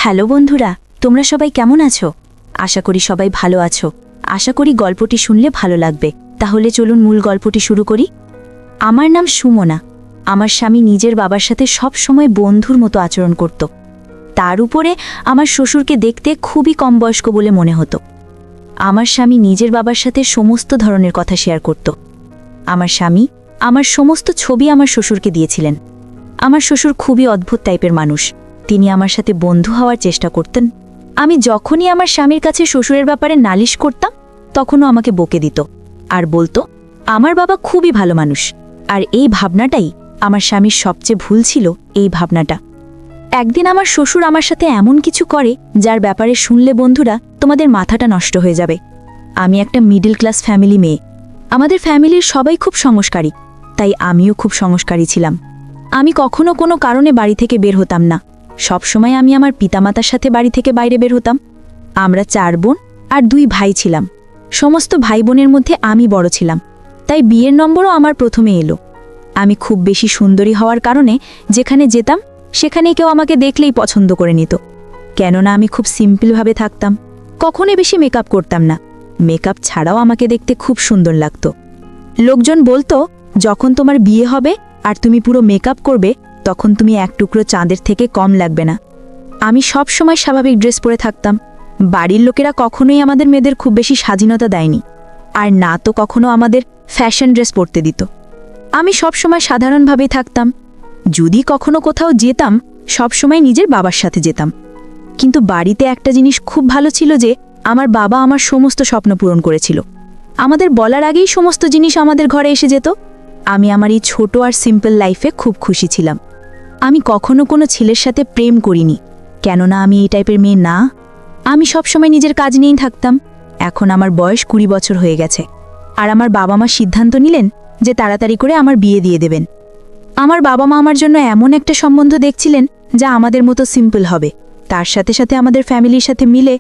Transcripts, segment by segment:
Hello বন্ধুরা, তোমরা সবাই কেমন আছো? আশা করি সবাই ভালো আছো। আশা করি গল্পটি শুনলে ভালো লাগবে। তাহলে চলুন মূল গল্পটি শুরু করি। আমার নাম সুমনা। আমার স্বামী নিজের বাবার সাথে সব সময় বন্ধুর মতো আচরণ করত। তার উপরে আমার শ্বশুরকে দেখতে খুবই কম বয়স্ক বলে মনে হতো। আমার স্বামী নিজের বাবার সাথে সমস্ত ধরনের কথা শেয়ার করত। আমার স্বামী আমার সমস্ত ছবি আমার শ্বশুরকে দিয়েছিলেন। আমার শ্বশুর খুবই অদ্ভুত টাইপের মানুষ। তিনি আমার সাথে বন্ধু হওয়ার চেষ্টা করতেন। আমি যখনই আমার স্বামীর কাছে শ্বশুরের ব্যাপারে নালিশ করতাম, তখনও আমাকে বকে দিত আর বলতো আমার বাবা খুবই ভালো মানুষ। আর এই ভাবনাটাই আমার স্বামীর সবচেয়ে ভুল ছিল। এই ভাবনাটা একদিন আমার শ্বশুর আমার সাথে এমন কিছু করে যার ব্যাপারে শুনলে বন্ধুরা তোমাদের মাথাটা নষ্ট হয়ে যাবে। আমি একটা মিডল ক্লাস ফ্যামিলি মেয়ে। আমাদের ফ্যামিলির সবাই খুব সংস্কারী, তাই আমিও খুব সংস্কারী ছিলাম। আমি কখনো কোনো কারণে বাড়ি থেকে বের হতাম না। সবসময় আমি আমার পিতামাতার সাথে বাড়ি থেকে বাইরে বের হতাম। আমরা 4 বোন আর 2 ভাই ছিলাম। সমস্ত ভাই বোনের মধ্যে আমি বড় ছিলাম, তাই বিয়ের নম্বরও আমার প্রথমে এলো। আমি খুব বেশি সুন্দরী হওয়ার কারণে যেখানে যেতাম সেখানে কেউ আমাকে দেখলেই পছন্দ করে নিত। কেননা আমি খুব সিম্পলভাবে থাকতাম, কখনোই বেশি মেকআপ করতাম না। মেকআপ ছাড়াও আমাকে দেখতে খুব সুন্দর লাগতো। লোকজন বলতো, যখন তোমার বিয়ে হবে আর তুমি পুরো মেকআপ করবে, তখন তুমি এক টুকরো চাঁদের থেকে কম লাগবে না। আমি সব সময় স্বাভাবিক ড্রেস পরে থাকতাম। বাড়ির লোকেরা কখনোই আমাদের মেয়েদের খুব বেশি স্বাধীনতা দেয়নি, আর না তো কখনো আমাদের ফ্যাশন ড্রেস পরতে দিত। আমি সব সময় সাধারণভাবেই থাকতাম। যদি কখনো কোথাও যেতাম, সব সময় নিজের বাবার সাথে যেতাম। কিন্তু বাড়িতে একটা জিনিস খুব ভালো ছিল যে আমার বাবা আমার সমস্ত স্বপ্ন পূরণ করেছিল। আমাদের বলার আগেই সমস্ত জিনিস আমাদের ঘরে এসে যেত। আমি আমার এই ছোট আর সিম্পল লাইফে খুব খুশি ছিলাম। আমি কখনো কোনো ছেলের সাথে প্রেম করিনি, কেননা আমি এই টাইপের মেয়ে না। আমি সবসময় নিজের কাজ নিয়েই থাকতাম। এখন আমার বয়স 20 বছর হয়ে গেছে, আর আমার বাবা মা সিদ্ধান্ত নিলেন যে তাড়াতাড়ি করে আমার বিয়ে দিয়ে দেবেন। আমার বাবা মা আমার জন্য এমন একটা সম্বন্ধ দেখছিলেন যা আমাদের মতো সিম্পল হবে, তার সাথে সাথে আমাদের ফ্যামিলির সাথে মিলে।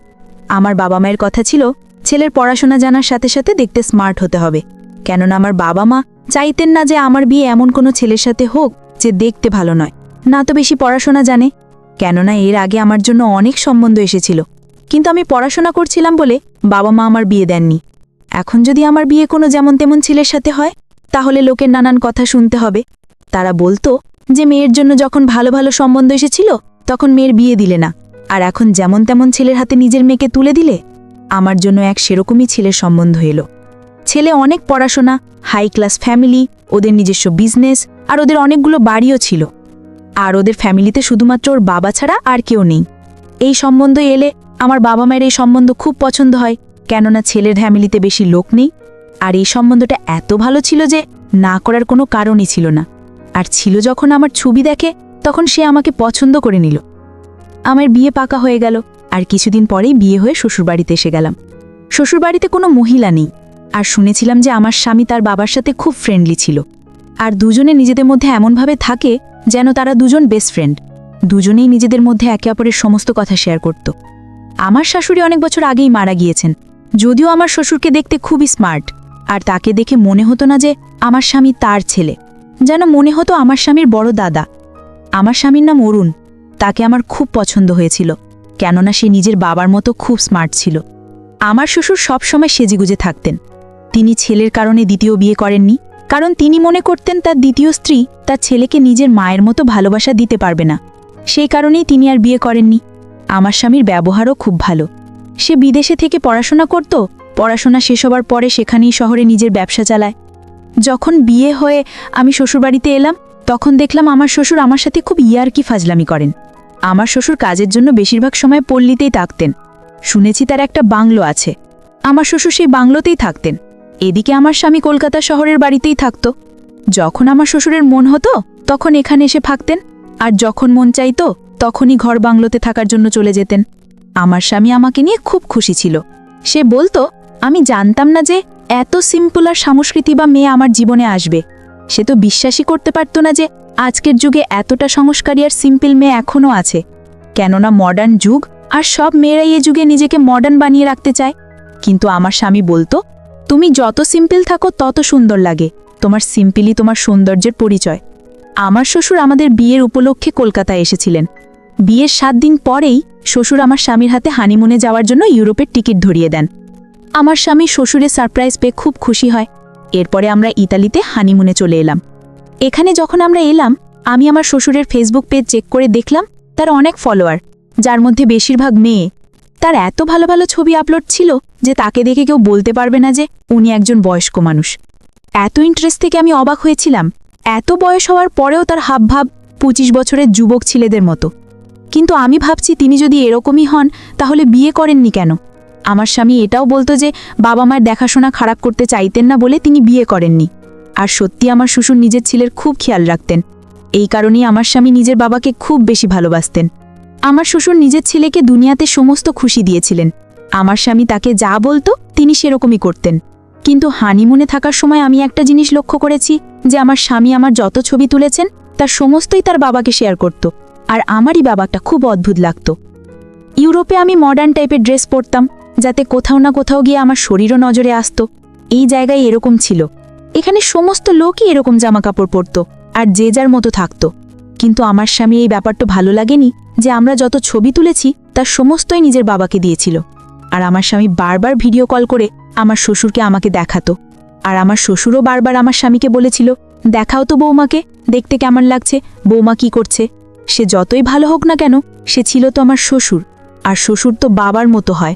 আমার বাবা মায়ের কথা ছিল ছেলের পড়াশোনা জানার সাথে সাথে দেখতে স্মার্ট হতে হবে, কেননা আমার বাবা মা চাইতেন না যে আমার বিয়ে এমন কোনো ছেলের সাথে হোক যে দেখতে ভালো নয়, না তো বেশি পড়াশোনা জানে। কেননা এর আগে আমার জন্য অনেক সম্বন্ধ এসেছিল, কিন্তু আমি পড়াশোনা করছিলাম বলে বাবা মা আমার বিয়ে দেননি। এখন যদি আমার বিয়ে কোনো যেমন তেমন ছেলের সাথে হয়, তাহলে লোকের নানান কথা শুনতে হবে। তারা বলতো যে মেয়ের জন্য যখন ভালো ভালো সম্বন্ধ এসেছিল তখন মেয়ের বিয়ে দিলে না, আর এখন যেমন তেমন ছেলের হাতে নিজের মেয়েকে তুলে দিলে। আমার জন্য এক সেরকমই ছেলের সম্বন্ধ এলো। ছেলে অনেক পড়াশোনা, হাই ক্লাস ফ্যামিলি, ওদের নিজস্ব বিজনেস, আর ওদের অনেকগুলো বাড়িও ছিল। আর ওদের ফ্যামিলিতে শুধুমাত্র ওর বাবা ছাড়া আর কেউ নেই। এই সম্বন্ধ এলে আমার বাবা মায়ের এই সম্বন্ধ খুব পছন্দ হয়, কেননা ছেলের ফ্যামিলিতে বেশি লোক নেই। আর এই সম্বন্ধটা এত ভালো ছিল যে না করার কোনো কারণই ছিল না। আর ছিল যখন আমার ছবি দেখে তখন সে আমাকে পছন্দ করে নিল। আমার বিয়ে পাকা হয়ে গেল, আর কিছুদিন পরেই বিয়ে হয়ে শ্বশুরবাড়িতে এসে গেলাম। শ্বশুরবাড়িতে কোনো মহিলা নেই, আর শুনেছিলাম যে আমার স্বামী তার বাবার সাথে খুব ফ্রেন্ডলি ছিল। আর দুজনে নিজেদের মধ্যে এমনভাবে থাকে যেন তারা দুজন বেস্ট ফ্রেন্ড। দুজনেই নিজেদের মধ্যে একে অপরের সমস্ত কথা শেয়ার করত। আমার শাশুড়ি অনেক বছর আগেই মারা গিয়েছেন, যদিও আমার শ্বশুরকে দেখতে খুবই স্মার্ট, আর তাকে দেখে মনে হতো না যে আমার স্বামী তার ছেলে, যেন মনে হতো আমার স্বামীর বড় দাদা। আমার স্বামীর নাম অরুণ। তাকে আমার খুব পছন্দ হয়েছিল, কেননা সে নিজের বাবার মতো খুব স্মার্ট ছিল। আমার শ্বশুর সব সময় সেজেগুজে থাকতেন। তিনি ছেলের কারণে দ্বিতীয় বিয়ে করেননি, কারণ তিনি মনে করতেন তার দ্বিতীয় স্ত্রী তার ছেলেকে নিজের মায়ের মতো ভালোবাসা দিতে পারবে না। সেই কারণেই তিনি আর বিয়ে করেননি। আমার স্বামীর ব্যবহারও খুব ভালো। সে বিদেশে থেকে পড়াশোনা করত, পড়াশোনা শেষ হবার পরে সেখানেই শহরে নিজের ব্যবসা চালায়। যখন বিয়ে হয়ে আমি শ্বশুরবাড়িতে এলাম, তখন দেখলাম আমার শ্বশুর আমার সাথে খুব ইয়ার্কি ফাজলামি করেন। আমার শ্বশুর কাজের জন্য বেশিরভাগ সময় পল্লীতেই থাকতেন। শুনেছি তার একটা বাংলো আছে। আমার শ্বশুর সেই বাংলোতেই থাকতেন। এদিকে আমার স্বামী কলকাতা শহরের বাড়িতেই থাকত। যখন আমার শ্বশুরের মন হতো তখন এখানে এসে থাকতেন, আর যখন মন চাইতো তখনই ঘর বাংলোতে থাকার জন্য চলে যেতেন। আমার স্বামী আমাকে নিয়ে খুব খুশি ছিল। সে বলতো, আমি জানতাম না যে এত সিম্পল আর সংস্কৃতি বা মেয়ে আমার জীবনে আসবে। সে তো বিশ্বাসই করতে পারত না যে আজকের যুগে এতটা সংস্কারী আর সিম্পল মেয়ে এখনও আছে। কেননা মডার্ন যুগ, আর সব মেয়েরাই এ যুগে নিজেকে মডার্ন বানিয়ে রাখতে চায়। কিন্তু আমার স্বামী বলতো, তুমি যত সিম্পল থাকো তত সুন্দর লাগে। তোমার সিম্পলই তোমার সৌন্দর্যের পরিচয়। আমার শ্বশুর আমাদের বিয়ের উপলক্ষে কলকাতায় এসেছিলেন। বিয়ের 7 দিন পরেই শ্বশুর আমার স্বামীর হাতে হানিমুনে যাওয়ার জন্য ইউরোপের টিকিট ধরিয়ে দেন। আমার স্বামী শ্বশুরের সারপ্রাইজ পেয়ে খুব খুশি হয়। এরপরে আমরা ইতালিতে হানিমুনে চলে এলাম। এখানে যখন আমরা এলাম, আমি আমার শ্বশুরের ফেসবুক পেজ চেক করে দেখলাম তার অনেক ফলোয়ার, যার মধ্যে বেশিরভাগ মেয়ে। তার এত ভালো ভালো ছবি আপলোড ছিল যে তাকে দেখে কেউ বলতে পারবে না যে উনি একজন বয়স্ক মানুষ। এত ইন্টারেস্ট থেকে আমি অবাক হয়েছিলাম। এত বয়স হওয়ার পরেও তার হাবভাব 25 বছরের যুবক ছেলেদের মতো। কিন্তু আমি ভাবছি তিনি যদি এরকমই হন তাহলে বিয়ে করেননি কেন? আমার স্বামী এটাও বলতো যে বাবা মায়ের দেখাশোনা খারাপ করতে চাইতেন না বলে তিনি বিয়ে করেননি। আর সত্যি আমার শ্বশুর নিজের ছেলের খুব খেয়াল রাখতেন। এই কারণেই আমার স্বামী নিজের বাবাকে খুব বেশি ভালোবাসতেন। আমার শ্বশুর নিজের ছেলেকে দুনিয়াতে সমস্ত খুশি দিয়েছিলেন। আমার স্বামী তাকে যা বলতো তিনি সেরকমই করতেন। কিন্তু হানিমুনে থাকার সময় আমি একটা জিনিস লক্ষ্য করেছি যে আমার স্বামী আমার যত ছবি তুলেছেন তার সমস্তই তার বাবাকে শেয়ার করত। আর আমারই বাবাটা খুব অদ্ভুত লাগত। ইউরোপে আমি মডার্ন টাইপের ড্রেস পরতাম, যাতে কোথাও না কোথাও গিয়ে আমার শরীরও নজরে আসত। এই জায়গায় এরকম ছিল। এখানে সমস্ত লোকই এরকম জামাকাপড় পরত আর যে যার মতো থাকত। কিন্তু আমার স্বামী এই ব্যাপারটা ভালো লাগেনি যে আমরা যত ছবি তুলেছি তার সমস্তই নিজের বাবাকে দিয়েছিল। আর আমার স্বামী বারবার ভিডিও কল করে আমার শ্বশুরকে আমাকে দেখাতো। আর আমার শ্বশুরও বারবার আমার স্বামীকে বলেছিল, দেখাও তো বৌমাকে, দেখতে কেমন লাগছে, বৌমা কি করছে। সে যতই ভালো হোক না কেন, সে ছিল তো আমার শ্বশুর, আর শ্বশুর তো বাবার মতো হয়।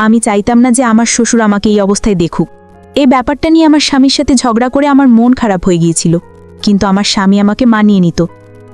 আমি চাইতাম না যে আমার শ্বশুর আমাকে এই অবস্থায় দেখুক। এই ব্যাপারটা নিয়ে আমার স্বামীর সাথে ঝগড়া করে আমার মন খারাপ হয়ে গিয়েছিল। কিন্তু আমার স্বামী আমাকে মানিয়ে নিত।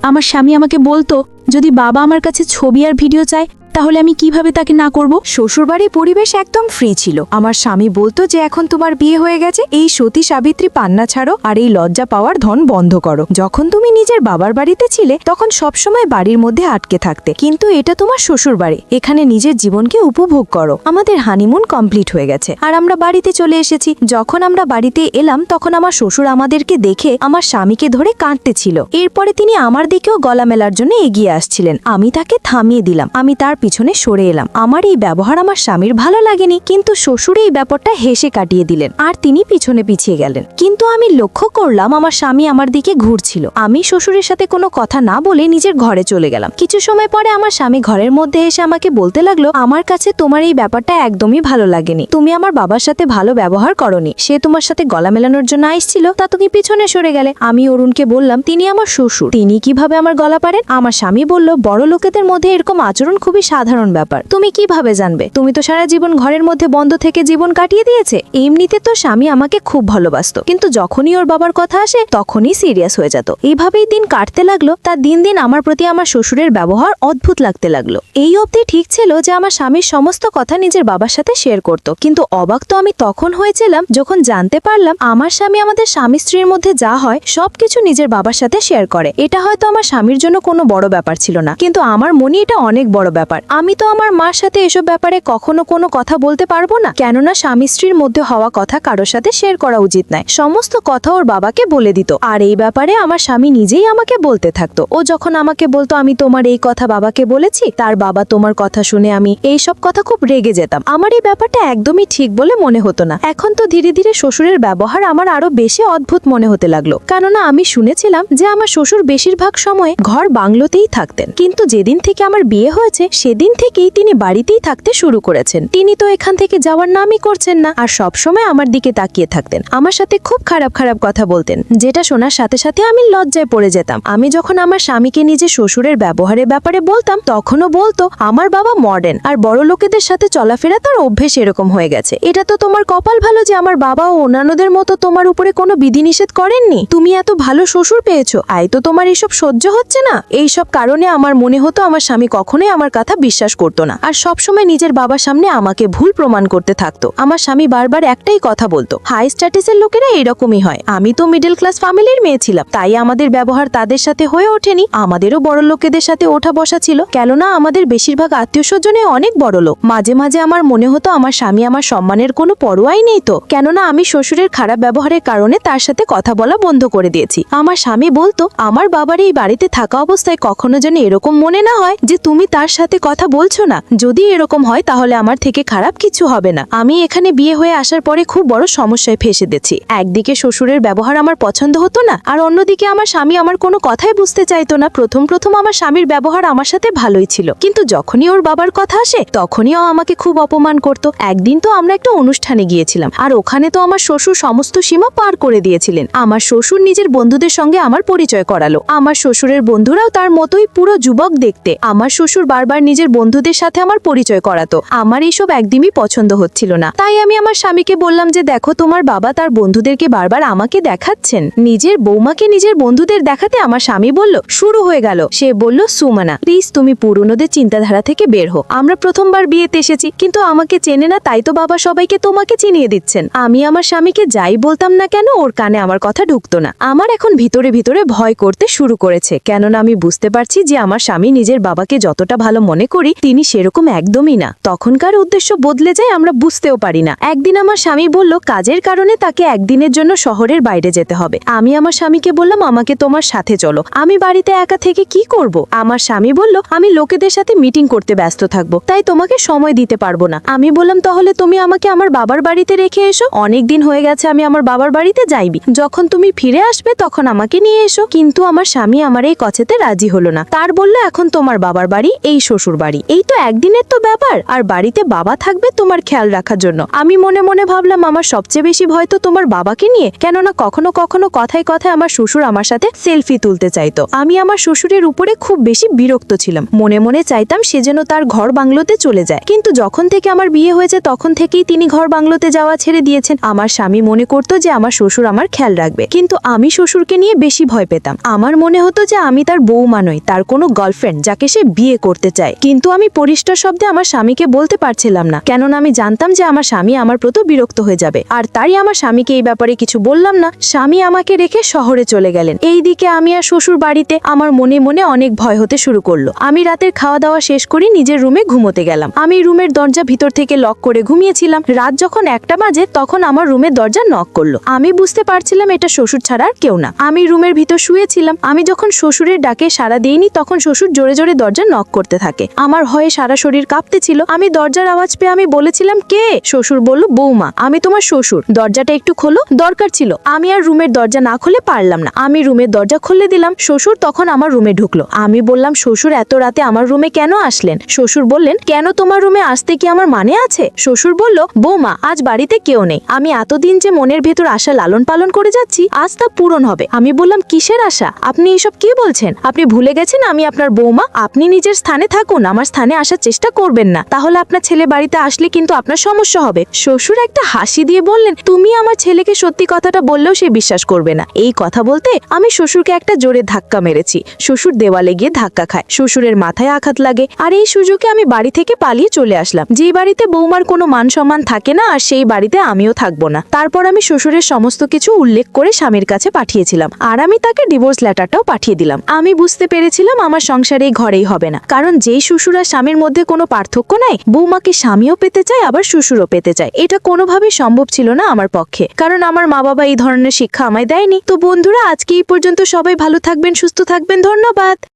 আমার স্বামী আমাকে বলতো, যদি বাবা আমার কাছে ছবি আর ভিডিও চায় তাহলে আমি কিভাবে তাকে না করব। শ্বশুরবাড়ির পরিবেশ একদম ফ্রি ছিল। আমার স্বামী বলতো যে এখন তোমার বিয়ে হয়ে গেছে, এই সতী সাবিত্রী পান্না ছাড়ো আর এই লজ্জা পাওয়ার ধন বন্ধ করো। যখন তুমি নিজের বাবার বাড়িতে ছিলে তখন সবসময় বাড়ির মধ্যে আটকে থাকতে, কিন্তু এটা তোমার শ্বশুর বাড়ি, এখানে নিজের জীবনকে উপভোগ করো। আমাদের হানিমুন কমপ্লিট হয়ে গেছে আর আমরা বাড়িতে চলে এসেছি। যখন আমরা বাড়িতে এলাম তখন আমার শ্বশুর আমাদেরকে দেখে আমার স্বামীকে ধরে কাঁদতেছিল। এরপরে তিনি আমার দিকেও গলা মেলার জন্য এগিয়ে আসছিলেন। আমি তাকে থামিয়ে দিলাম। আমি তার পিছনে সরে এলাম। আমার এই ব্যবহার আমার স্বামীর ভালো লাগেনি, কিন্তু শ্বশুর এই ব্যাপারটা হেসে কাটিয়ে দিলেন আর তিনি পিছনে পিছিয়ে গেলেন। কিন্তু আমি লক্ষ্য করলাম আমার স্বামী আমার দিকে ঘুরছিল। আমি শ্বশুরের সাথে কোনো কথা না বলে নিজের ঘরে চলে গেলাম। কিছু সময় পরে আমার স্বামী ঘরের মধ্যে এসে আমাকে বলতে লাগলো, আমার কাছে তোমার এই ব্যাপারটা একদমই ভালো লাগেনি। তুমি আমার বাবার সাথে ভালো ব্যবহার করনি। সে তোমার সাথে গলা মেলানোর জন্য আসছিল, তা তুমি পিছনে সরে গেলে। আমি অরুণকে বললাম, তিনি আমার শ্বশুর, তিনি কিভাবে আমার গলা পারেন? আমার স্বামী বলল, বড় লোকেদের মধ্যে এরকম আচরণ খুবই সাধারণ ব্যাপার, তুমি কিভাবে জানবে? তুমি তো সারা জীবন ঘরের মধ্যে বন্ধ থেকে জীবন কাটিয়ে দিয়েছে। এমনিতে তো স্বামী আমাকে খুব ভালোবাসতো, কিন্তু যখনই ওর বাবার কথা আসে তখনই সিরিয়াস হয়ে যেত। এইভাবেই দিন কাটতে লাগলো। তার দিন দিন আমার প্রতি আমার শ্বশুরের ব্যবহার অদ্ভুত লাগতে লাগলো। এই অবধি ঠিক ছিল যে আমার স্বামীর সমস্ত কথা নিজের বাবার সাথে শেয়ার করত, কিন্তু অবাক তো আমি তখন হয়েছিলাম যখন জানতে পারলাম আমার স্বামী আমাদের স্বামী স্ত্রীর মধ্যে যা হয় সবকিছু নিজের বাবার সাথে শেয়ার করে। এটা হয়তো আমার স্বামীর জন্য কোনো বড় ব্যাপার ছিল না, কিন্তু আমার মনে এটা অনেক বড় ব্যাপার। আমি তো আমার মার সাথে এসব ব্যাপারে কখনো কোনো কথা বলতে পারবো না, কেননা স্বামী স্ত্রীর মধ্যে হওয়া কথা কারোর সাথে শেয়ার করা উচিত নয়। সমস্ত কথা ওর বাবাকে বলে দিত, আর এই ব্যাপারে আমার স্বামী নিজেই আমাকে বলতে থাকতো। ও যখন আমাকে বলতো আমি তোমার এই কথা বাবাকে বলেছি, তার বাবা তোমার কথা শুনে আমি এই সব কথা খুব রেগে যেতাম। আমার এই ব্যাপারটা একদমই ঠিক বলে মনে হতো না। এখন তো ধীরে ধীরে শ্বশুরের ব্যবহার আমার আরো বেশি অদ্ভুত মনে হতে লাগলো, কেননা আমি শুনেছিলাম যে আমার শ্বশুর বেশিরভাগ সময় ঘর বাংলোতেই থাকতেন, কিন্তু যেদিন থেকে আমার বিয়ে হয়েছে সেদিন থেকেই তিনি বাড়িতেই থাকতে শুরু করেছেন। তিনি তো এখান থেকে যাওয়ার নামই করছেন না, আর সবসময় আমার দিকে তাকিয়ে থাকতেন। আমার সাথে খুব খারাপ খারাপ কথা বলতেন, যেটা শোনার সাথে সাথে আমি লজ্জায় পড়ে যেতাম। আমি যখন আমার স্বামীকে নিজের শ্বশুরের ব্যবহারের ব্যাপারে বলতাম তখনও বলতো আমার বাবা মডার্ন আর বড় লোকেদের সাথে চলাফেরা তার অভ্যেস এরকম হয়ে গেছে। এটা তো তোমার কপাল ভালো যে আমার বাবা ও অন্যান্যদের মতো তোমার উপরে কোনো বিধিনিষেধ করেননি। তুমি এত ভালো শ্বশুর পেয়েছো, আই তো তোমার এইসব সহ্য হচ্ছে না। এইসব কারণে আমার মনে হতো আমার স্বামী কখনোই আমার কথা বিশ্বাস করতো না, আর সবসময় নিজের বাবার সামনে আমাকে ভুল প্রমাণ করতে থাকতো। আমার স্বামী বারবার একটাই কথা বলতো, হাই স্ট্যাটাসের লোকেরা এরকমই হয়। আমি তো মিডল ক্লাস ফ্যামিলির মেয়ে ছিলাম, তাই আমাদের ব্যবহার তাদের সাথে হয়ে ওঠেনি। আমাদেরও বড় লোকেদের সাথে ওঠা বসা ছিল, কেননা আমাদের বেশিরভাগ আত্মীয় স্বজনে অনেক বড় লোক। মাঝে মাঝে আমার মনে হতো আমার স্বামী আমার সম্মানের কোনো পরোয়াই নেই তো, কেননা আমি শ্বশুরের খারাপ ব্যবহারের কারণে তার সাথে কথা বলা বন্ধ করে দিয়েছি। আমার স্বামী বলতো আমার বাবার এই বাড়িতে থাকা অবস্থায় কখনো যেন এরকম মনে না হয় যে তুমি তার সাথে কথা বলছো না? যদি এরকম হয় তাহলে আমার থেকে খারাপ কিছু হবে না। আমি এখানে বিয়ে হয়ে আসার পরে খুব বড় সমস্যায় ফেসে গেছি। একদিকে শ্বশুরের ব্যবহার আমার পছন্দ হতো না, আর অন্যদিকে আমার স্বামী আমার কোনো কথাই বুঝতে চাইতো না। প্রথম প্রথম আমার স্বামীর ব্যবহার আমার সাথে ভালোই ছিল, কিন্তু যখনই ওর বাবার কথা আসে তখনই ও আমাকে খুব অপমান করত। একদিন তো আমরা একটা অনুষ্ঠানে গিয়েছিলাম, আর ওখানে তো আমার শ্বশুর সমস্ত সীমা পার করে দিয়েছিলেন। আমার শ্বশুর নিজের বন্ধুদের সঙ্গে আমার পরিচয় করালো। আমার শ্বশুরের বন্ধুরাও তার মতোই পুরো যুবক দেখতে। আমার শ্বশুর বারবার নিজের বন্ধুদের সাথে আমার পরিচয় করাতো। আমার এইসব একদমই পছন্দ হচ্ছিল না। তাই আমি আমার স্বামীকে বললাম যে দেখো, তোমার বাবা তার বন্ধুদেরকে বারবার আমাকে দেখাচ্ছেন, নিজের বৌমাকে নিজের বন্ধুদের দেখাতে। আমার স্বামী বলল, শুরু হয়ে গেল। সে বলল, সুমনা প্লিজ তুমি পুরনোদের চিন্তাধারা থেকে বের হো। আমরা প্রথমবার বিয়েতে এসেছি, কিন্তু আমাকে চেনে না, তাই তো বাবা সবাইকে তোমাকে চিনিয়ে দিচ্ছেন। আমি আমার স্বামীকে যাই বলতাম না কেন, ওর কানে আমার কথা ঢুকতো না। আমার এখন ভিতরে ভিতরে ভয় করতে শুরু করেছে, কেননা আমি বুঝতে পারছি যে আমার স্বামী নিজের বাবাকে যতটা ভালো মনে করি, তিনি সেরকম একদমই না। তখনকার উদ্দেশ্য বদলে যায়, আমরা বুঝতেও পারি না। একদিন আমার স্বামী বলল কাজের কারণে তাকে একদিনের জন্য শহরের বাইরে যেতে হবে। আমি আমার স্বামীকে বললাম, আমাকে তোমার সাথে চলো, আমি বাড়িতে একা থেকে কি করব? আমার স্বামী বলল, আমি লোকেদের সাথে মিটিং করতে ব্যস্ত থাকবো, তাই তোমাকে সময় দিতে পারবো না। আমি বললাম, তাহলে তুমি আমাকে আমার বাবার বাড়িতে রেখে এসো। অনেক দিন হয়ে গেছে আমি আমার বাবার বাড়িতে যাইবি, যখন তুমি ফিরে আসবে তখন আমাকে নিয়ে এসো। কিন্তু আমার স্বামী আমার এই কথাতে রাজি হলো না। তার বলল, এখন তোমার বাবার বাড়ি এই শ্বশুর বাড়ি, এই তো একদিনের তো ব্যাপার, আর বাড়িতে বাবা থাকবে তোমার খেয়াল রাখার জন্য। আমি মনে মনে ভাবলাম, আমার সবচেয়ে বেশি ভয় তো তোমার বাবাকে নিয়ে, কেননা কখনো কখনো কথায় কথায় আমার শ্বশুর আমার সাথে সেলফি তুলতে চাইতো। আমি আমার শ্বশুরের উপরে খুব বেশি বিরক্ত ছিলাম। মনে মনে চাইতাম সে যেন তার ঘর বাংলোতে চলে যায়, কিন্তু যখন থেকে আমার বিয়ে হয়েছে তখন থেকেই তিনি ঘর বাংলোতে যাওয়া ছেড়ে দিয়েছেন। আমার স্বামী মনে করতো যে আমার শ্বশুর আমার খেয়াল রাখবে, কিন্তু আমি শ্বশুরকে নিয়ে বেশি ভয় পেতাম। আমার মনে হতো যে আমি তার বউমা নই, তার কোনো গার্লফ্রেন্ড যাকে সে বিয়ে করতে চায়। কিন্তু আমি পরিষ্কার শব্দে আমার স্বামীকে বলতে পারছিলাম না, কেননা আমি জানতাম যে আমার স্বামী আমার প্রতি বিরক্ত হয়ে যাবে। আর তাই আমার স্বামীকে এই ব্যাপারে কিছু বললাম না। স্বামী আমাকে রেখে শহরে চলে গেলেন। এইদিকে আমি আর শ্বশুর বাড়িতে। আমার মনে মনে অনেক ভয় হতে শুরু করলো। আমি রাতের খাওয়া দাওয়া শেষ করে নিজের রুমে ঘুমোতে গেলাম। আমি রুমের দরজা ভিতর থেকে লক করে ঘুমিয়েছিলাম। রাত যখন 1টা বাজে তখন আমার রুমের দরজা নক করলো। আমি বুঝতে পারছিলাম এটা শ্বশুর ছাড়া আর কেউ না। আমি রুমের ভিতর শুয়েছিলাম। আমি যখন শ্বশুরের ডাকে সাড়া দিইনি তখন শ্বশুর জোরে জোরে দরজা নক করতে থাকে। আমার ভয়ে সারা শরীর কাঁপতেছিল। আমি দরজার আওয়াজ পেয়ে আমি বলেছিলাম, কে? শ্বশুর বলল, বৌমা আমি তোমার শ্বশুর, দরজাটা একটু খোলো, দরকার ছিল। আমি আর রুমের দরজা না খুলে পারলাম না। আমি রুমের দরজা খুলে দিলাম। শ্বশুর তখন আমার রুমে ঢুকলো। আমি বললাম, শ্বশুর এত রাতে আমার রুমে কেন আসলেন? শ্বশুর বললেন, কেন তোমার রুমে আসতে কি আমার মানে আছে? শ্বশুর বলল, বৌমা আজ বাড়িতে কেউ নেই, আমি এতদিন যে মনের ভেতর আশা লালন পালন করে যাচ্ছি আজ তা পূরণ হবে। আমি বললাম, কিসের আশা? আপনি এসব কি বলছেন? আপনি ভুলে গেছেন আমি আপনার বৌমা। আপনি নিজের স্থানে থাকুন, আমার স্থানে আসার চেষ্টা করবেন না, তাহলে আপনার ছেলে বাড়িতে আসলে কিন্তু আপনার সমস্যা হবে। শ্বশুর একটা হাসি দিয়ে বললেন, তুমি আমার ছেলেকে সত্যি কথাটা বললেও সে বিশ্বাস করবে না। এই কথা বলতে আমি শ্বশুরকে একটা জোরে ধাক্কা মেরেছি। শ্বশুর দেওয়ালে গিয়ে ধাক্কা খায়, শ্বশুরের মাথায় আঘাত লাগে। আর এই সুযোগে আমি বাড়ি থেকে পালিয়ে চলে আসলাম। যে বাড়িতে বৌমার কোনো মান সম্মান থাকে না, আর সেই বাড়িতে আমিও থাকবো না। তারপর আমি শ্বশুরের সমস্ত কিছু উল্লেখ করে স্বামীর কাছে পাঠিয়েছিলাম, আর আমি তাকে ডিভোর্স লেটারটাও পাঠিয়ে দিলাম। আমি বুঝতে পেরেছিলাম আমার সংসার এই ঘরেই হবে না, কারণ যেই শ্বশুর আর স্বামীর মধ্যে কোনো পার্থক্য নাই, বৌমাকে স্বামীও পেতে চায় আবার শ্বশুরও পেতে চায়। এটা কোনোভাবেই সম্ভব ছিল না আমার পক্ষে, কারণ আমার মা বাবা এই ধরনের শিক্ষা আমায় দেয়নি। তো বন্ধুরা, আজকে এই পর্যন্ত। সবাই ভালো থাকবেন, সুস্থ থাকবেন, ধন্যবাদ।